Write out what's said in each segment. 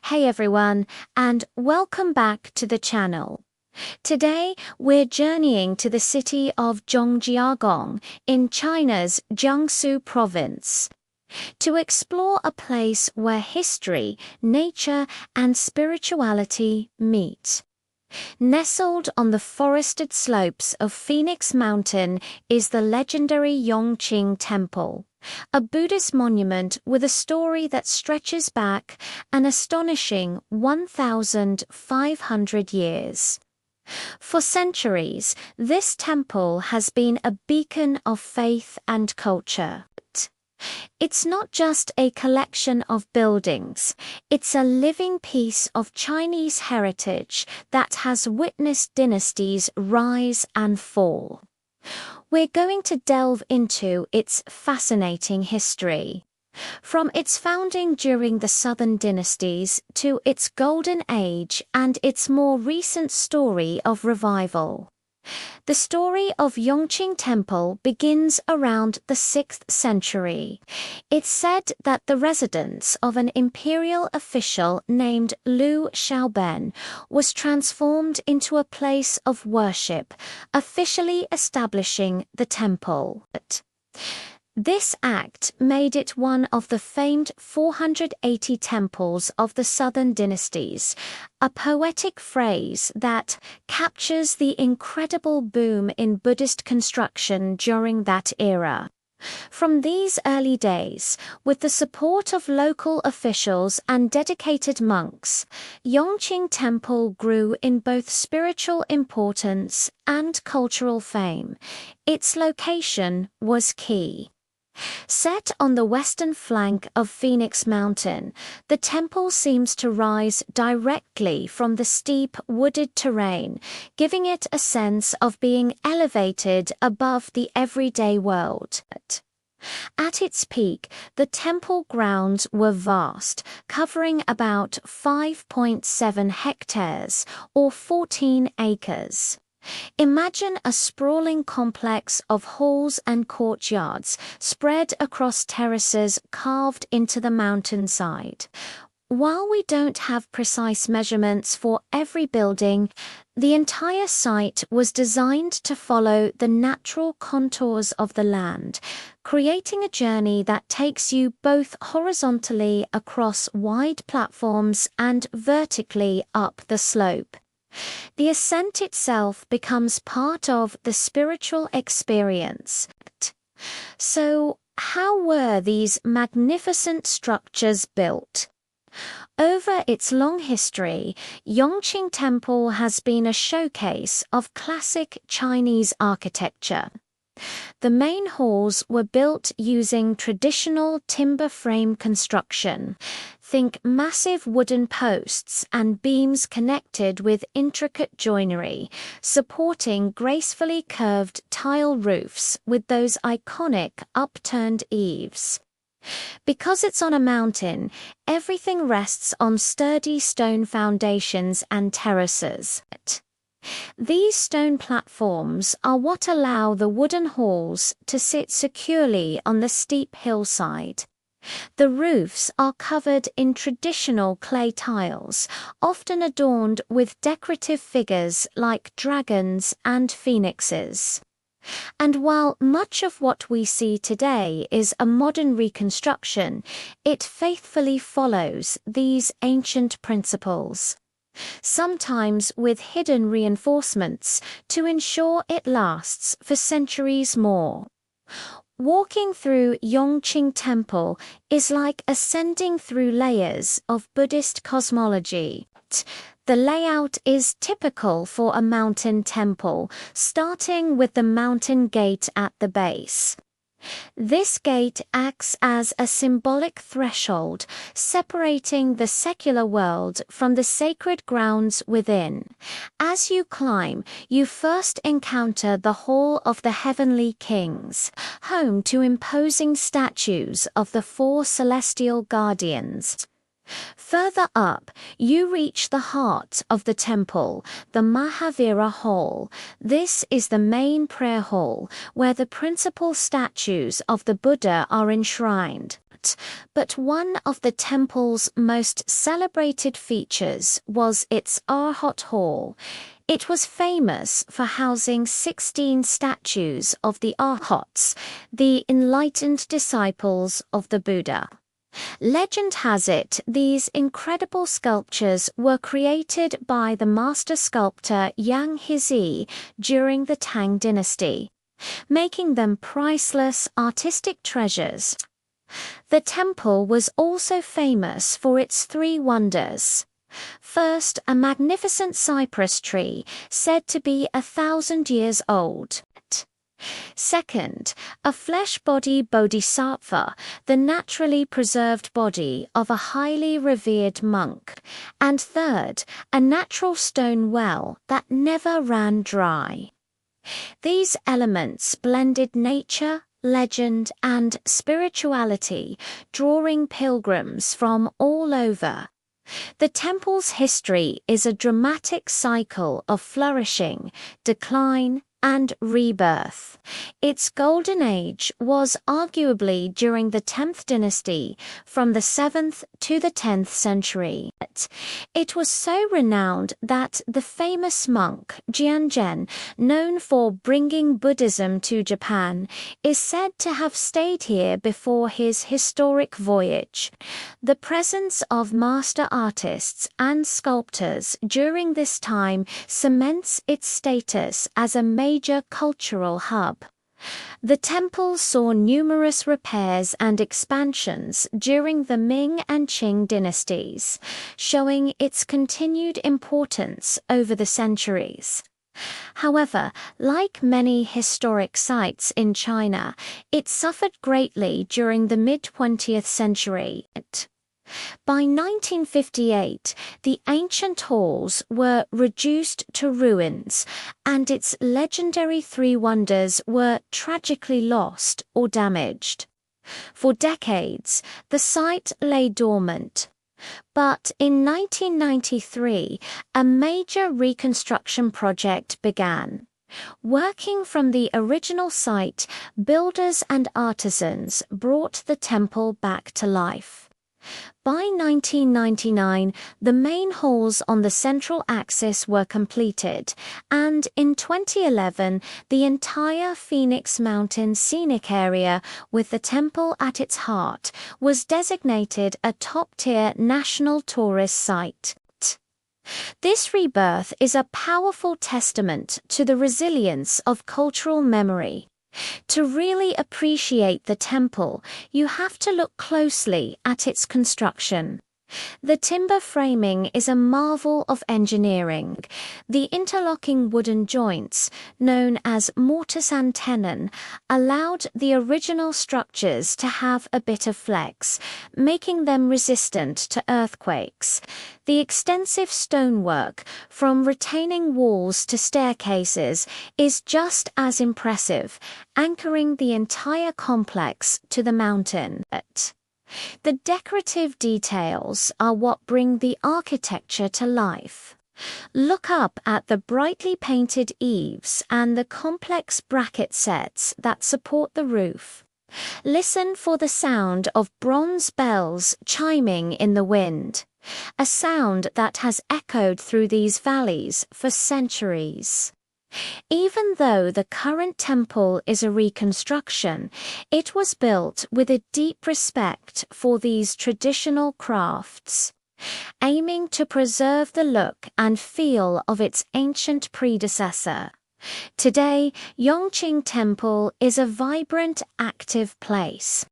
Hey everyone, and welcome back to the channel. Today, we're journeying to the city of Zhangjiagang in China's Jiangsu province to explore a place where history, nature, and spirituality meet. Nestled on the forested slopes of Phoenix Mountain is the legendary Yongqing Temple, a Buddhist monument with a story that stretches back an astonishing 1,500 years. For centuries, this temple has been a beacon of faith and culture. It's not just a collection of buildings, it's a living piece of Chinese heritage that has witnessed dynasties rise and fall. We're going to delve into its fascinating history, from its founding during the Southern dynasties to its golden age and its more recent story of revival. The story of Yongqing Temple begins around the 6th century. It's said that the residence of an imperial official named Liu Xiaoben was transformed into a place of worship, officially establishing the temple. This act made it one of the famed 480 temples of the Southern dynasties, a poetic phrase that captures the incredible boom in Buddhist construction during that era. From these early days, with the support of local officials and dedicated monks, Yongqing Temple grew in both spiritual importance and cultural fame. Its location was key. Set on the western flank of Phoenix Mountain, the temple seems to rise directly from the steep wooded terrain, giving it a sense of being elevated above the everyday world. At its peak, the temple grounds were vast, covering about 5.7 hectares or 14 acres. Imagine a sprawling complex of halls and courtyards spread across terraces carved into the mountainside. While we don't have precise measurements for every building, the entire site was designed to follow the natural contours of the land, creating a journey that takes you both horizontally across wide platforms and vertically up the slope. The ascent itself becomes part of the spiritual experience. So, how were these magnificent structures built? Over its long history, Yongqing Temple has been a showcase of classic Chinese architecture. The main halls were built using traditional timber frame construction. Think massive wooden posts and beams connected with intricate joinery, supporting gracefully curved tile roofs with those iconic upturned eaves. Because it's on a mountain, everything rests on sturdy stone foundations and terraces. These stone platforms are what allow the wooden halls to sit securely on the steep hillside. The roofs are covered in traditional clay tiles, often adorned with decorative figures like dragons and phoenixes. And while much of what we see today is a modern reconstruction, it faithfully follows these ancient principles, sometimes with hidden reinforcements to ensure it lasts for centuries more. Walking through Yongqing Temple is like ascending through layers of Buddhist cosmology. The layout is typical for a mountain temple, starting with the mountain gate at the base. This gate acts as a symbolic threshold, separating the secular world from the sacred grounds within. As you climb, you first encounter the Hall of the Heavenly Kings, home to imposing statues of the four celestial guardians. Further up, you reach the heart of the temple, the Mahavira Hall. This is the main prayer hall, where the principal statues of the Buddha are enshrined. But one of the temple's most celebrated features was its Arhat Hall. It was famous for housing 16 statues of the Arhats, the enlightened disciples of the Buddha. Legend has it these incredible sculptures were created by the master sculptor Yang Dynasty during the Tang Dynasty, making them priceless artistic treasures. The temple was also famous for its three wonders. First, a magnificent cypress tree said to be 1,000 years old. Second, a flesh-body bodhisattva, the naturally preserved body of a highly revered monk. And third, a natural stone well that never ran dry. These elements blended nature, legend, and spirituality, drawing pilgrims from all over. The temple's history is a dramatic cycle of flourishing, decline, and rebirth. Its golden age was arguably during the 10th dynasty, from the 7th to the 10th century. It was so renowned that the famous monk Zhangjiagang, known for bringing Buddhism to Japan, is said to have stayed here before his historic voyage. The presence of master artists and sculptors during this time cements its status as a major cultural hub. The temple saw numerous repairs and expansions during the Ming and Qing dynasties, showing its continued importance over the centuries. However, like many historic sites in China, it suffered greatly during the mid-20th century. By 1958, the ancient halls were reduced to ruins, and its legendary three wonders were tragically lost or damaged. For decades, the site lay dormant. But in 1993, a major reconstruction project began. Working from the original site, builders and artisans brought the temple back to life. By 1999, the main halls on the central axis were completed, and in 2011, the entire Phoenix Mountain scenic area, with the temple at its heart, was designated a top-tier national tourist site. This rebirth is a powerful testament to the resilience of cultural memory. To really appreciate the temple, you have to look closely at its construction. The timber framing is a marvel of engineering. The interlocking wooden joints, known as mortise and tenon, allowed the original structures to have a bit of flex, making them resistant to earthquakes. The extensive stonework, from retaining walls to staircases, is just as impressive, anchoring the entire complex to the mountain. The decorative details are what bring the architecture to life. Look up at the brightly painted eaves and the complex bracket sets that support the roof. Listen for the sound of bronze bells chiming in the wind, a sound that has echoed through these valleys for centuries. Even though the current temple is a reconstruction, it was built with a deep respect for these traditional crafts, aiming to preserve the look and feel of its ancient predecessor. Today, Yongqing Temple is a vibrant, active place.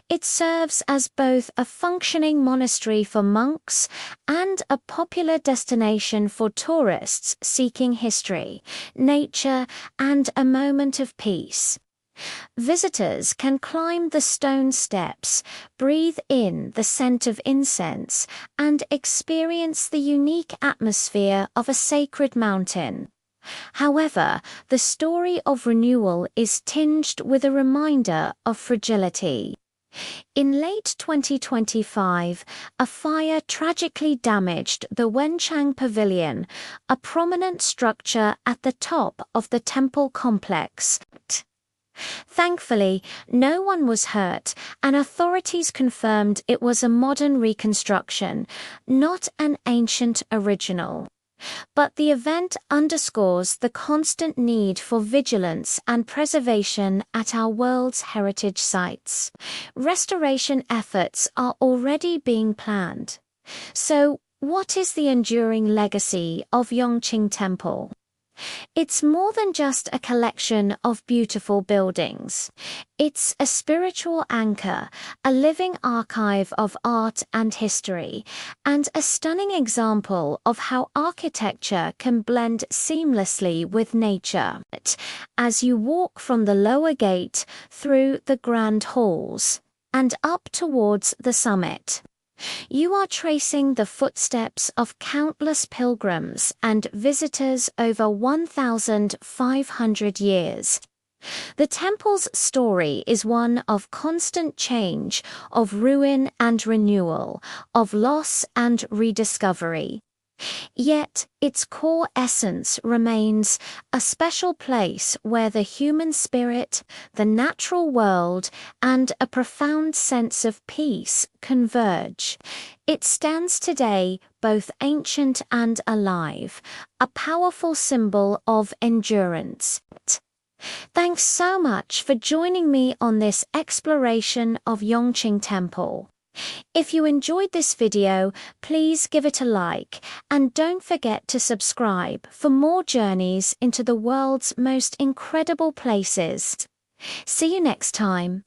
It serves as both a functioning monastery for monks and a popular destination for tourists seeking history, nature, and a moment of peace. Visitors can climb the stone steps, breathe in the scent of incense, and experience the unique atmosphere of a sacred mountain. However, the story of renewal is tinged with a reminder of fragility. In late 2025, a fire tragically damaged the Wenchang Pavilion, a prominent structure at the top of the temple complex. Thankfully, no one was hurt, and authorities confirmed it was a modern reconstruction, not an ancient original. But the event underscores the constant need for vigilance and preservation at our world's heritage sites. Restoration efforts are already being planned. So, what is the enduring legacy of Yongqing Temple? It's more than just a collection of beautiful buildings. It's a spiritual anchor, a living archive of art and history, and a stunning example of how architecture can blend seamlessly with nature. As you walk from the lower gate through the grand halls and up towards the summit, you are tracing the footsteps of countless pilgrims and visitors over 1,500 years. The temple's story is one of constant change, of ruin and renewal, of loss and rediscovery. Yet, its core essence remains a special place where the human spirit, the natural world, and a profound sense of peace converge. It stands today both ancient and alive, a powerful symbol of endurance. Thanks so much for joining me on this exploration of Yongqing Temple. If you enjoyed this video, please give it a like and don't forget to subscribe for more journeys into the world's most incredible places. See you next time.